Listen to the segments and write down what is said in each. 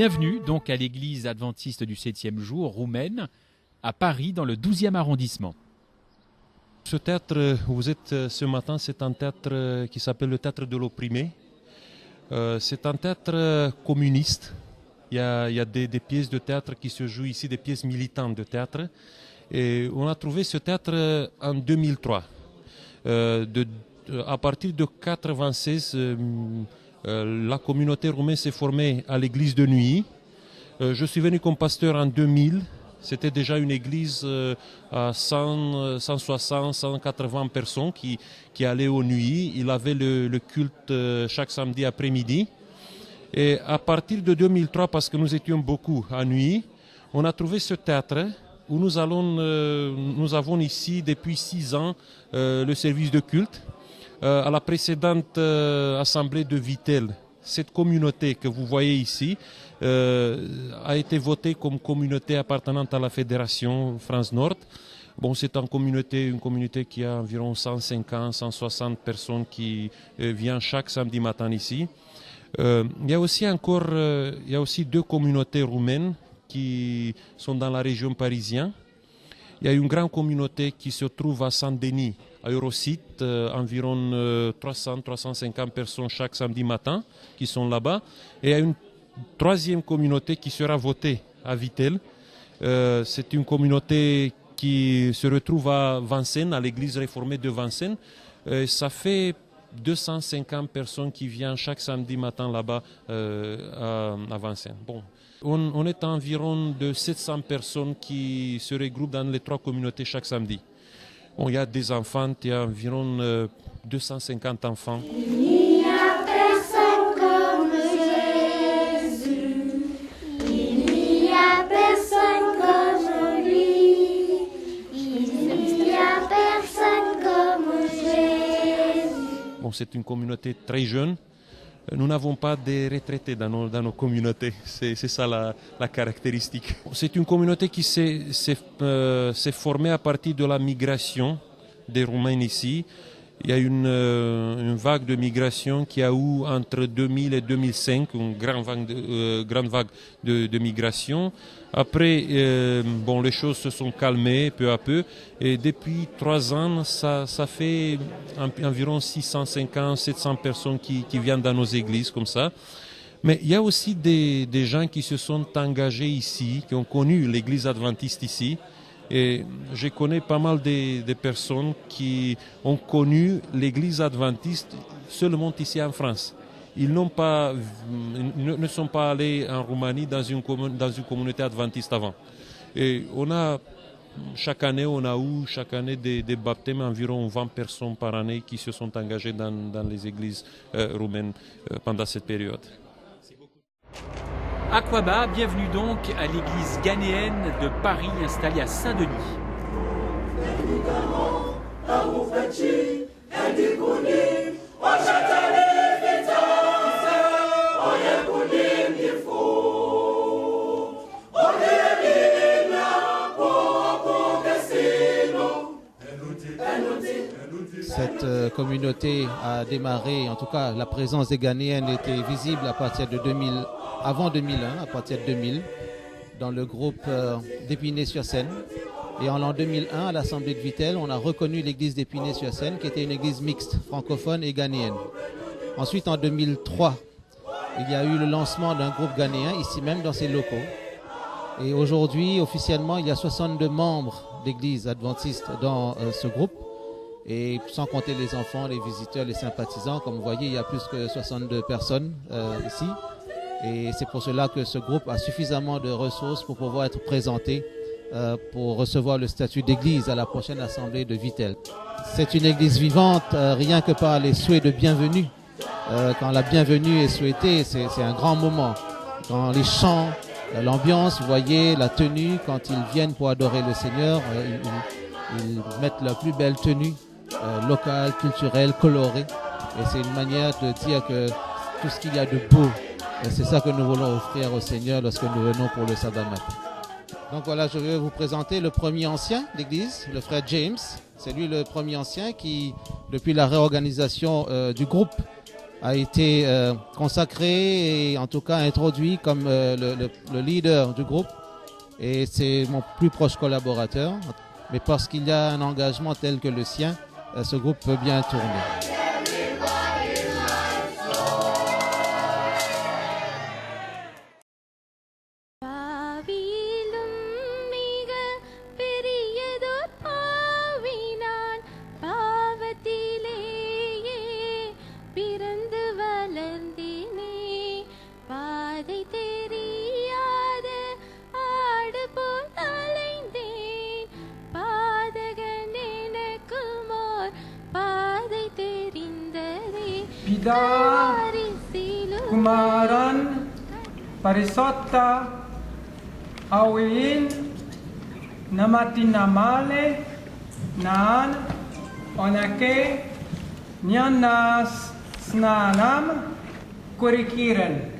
Bienvenue donc à l'église adventiste du 7e jour roumaine à Paris dans le 12e arrondissement. Ce théâtre où vous êtes ce matin, c'est un théâtre qui s'appelle le théâtre de l'opprimé. C'est un théâtre communiste. Il y a des pièces de théâtre qui se jouent ici, des pièces militantes de théâtre. Et on a trouvé ce théâtre en 2003. À partir de 1996, la communauté roumaine s'est formée à l'église de Nuit. Je suis venu comme pasteur en 2000. C'était déjà une église à 160, 180 personnes qui allaient aux nuits. Il avait le culte chaque samedi après-midi. Et à partir de 2003, parce que nous étions beaucoup à Nuit, on a trouvé ce théâtre où nous avons ici depuis 6 ans le service de culte. À la précédente assemblée de Vitel, cette communauté que vous voyez ici a été votée comme communauté appartenante à la Fédération France Nord. Bon, c'est une communauté qui a environ 150, 160 personnes qui viennent chaque samedi matin ici. Il y a aussi 2 communautés roumaines qui sont dans la région parisienne. Il y a une grande communauté qui se trouve à Saint-Denis, à Eurosite, environ 300-350 personnes chaque samedi matin qui sont là-bas. Et il y a une 3e communauté qui sera votée à Vitel. C'est une communauté qui se retrouve à Vincennes, à l'église réformée de Vincennes. Ça fait 250 personnes qui viennent chaque samedi matin là-bas à Vincennes. Bon. On est environ de 700 personnes qui se regroupent dans les 3 communautés chaque samedi. Bon, il y a des enfants, il y a environ 250 enfants. Il n'y a personne comme Jésus. Il n'y a personne comme lui. Il n'y a personne comme Jésus. Bon, c'est une communauté très jeune. Nous n'avons pas de retraités dans nos communautés, c'est ça la caractéristique. C'est une communauté qui s'est formée à partir de la migration des Roumains ici. Il y a une vague de migration qui a eu entre 2000 et 2005, une grande vague de migration. Après, les choses se sont calmées peu à peu. Et depuis 3 ans, ça fait environ 650-700 personnes qui viennent dans nos églises comme ça. Mais il y a aussi des gens qui se sont engagés ici, qui ont connu l'église adventiste ici. Et je connais pas mal de personnes qui ont connu l'église adventiste seulement ici en France. Ils ne sont pas allés en Roumanie dans une communauté adventiste avant. Et chaque année des baptêmes, environ 20 personnes par année qui se sont engagées dans les églises roumaines pendant cette période. Aquaba, bienvenue donc à l'église ghanéenne de Paris installée à Saint-Denis. Cette communauté a démarré, en tout cas la présence des Ghanéennes était visible à partir de avant 2001, à partir de 2000, dans le groupe d'Épinay-sur-Seine. Et en l'an 2001, à l'Assemblée de Vitel, on a reconnu l'église d'Épinay-sur-Seine qui était une église mixte, francophone et ghanéenne. Ensuite, en 2003, il y a eu le lancement d'un groupe ghanéen, ici même dans ces locaux. Et aujourd'hui, officiellement, il y a 62 membres d'église adventiste dans ce groupe. Et sans compter les enfants, les visiteurs, les sympathisants, comme vous voyez, il y a plus que 62 personnes ici. Et c'est pour cela que ce groupe a suffisamment de ressources pour pouvoir être présenté pour recevoir le statut d'église à la prochaine assemblée de Vitel. C'est une église vivante, rien que par les souhaits de bienvenue. Quand la bienvenue est souhaitée, c'est un grand moment. Quand les chants, l'ambiance, vous voyez, la tenue, quand ils viennent pour adorer le Seigneur, ils mettent la plus belle tenue locale, culturelle, colorée. Et c'est une manière de dire que tout ce qu'il y a de beau, c'est ça que nous voulons offrir au Seigneur lorsque nous venons pour le sabbat matin. Donc voilà, je vais vous présenter le premier ancien d'église, le frère James. C'est lui le premier ancien qui, depuis la réorganisation du groupe, a été consacré et en tout cas introduit comme le leader du groupe. Et c'est mon plus proche collaborateur. Mais parce qu'il y a un engagement tel que le sien, ce groupe peut bien tourner. Pida, Kumaran, Parisotta, Awin, Namatinamale, Nan, Onake, Nyanas, Snanam, Kurikiren.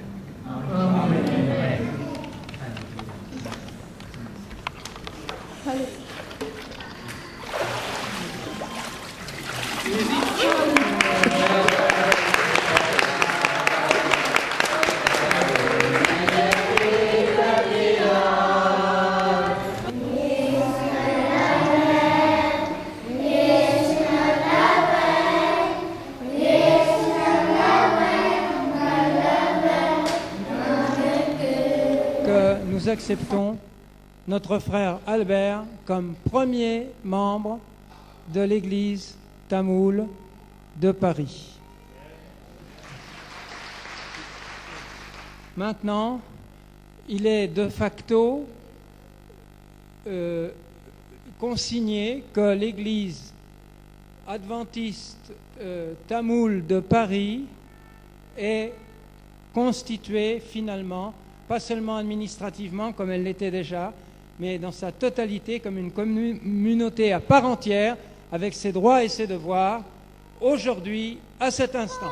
Nous acceptons notre frère Albert comme premier membre de l'église tamoule de Paris. Maintenant, il est de facto consigné que l'église adventiste tamoule de Paris est constituée finalement, pas seulement administrativement comme elle l'était déjà, mais dans sa totalité comme une communauté à part entière, avec ses droits et ses devoirs, aujourd'hui, à cet instant.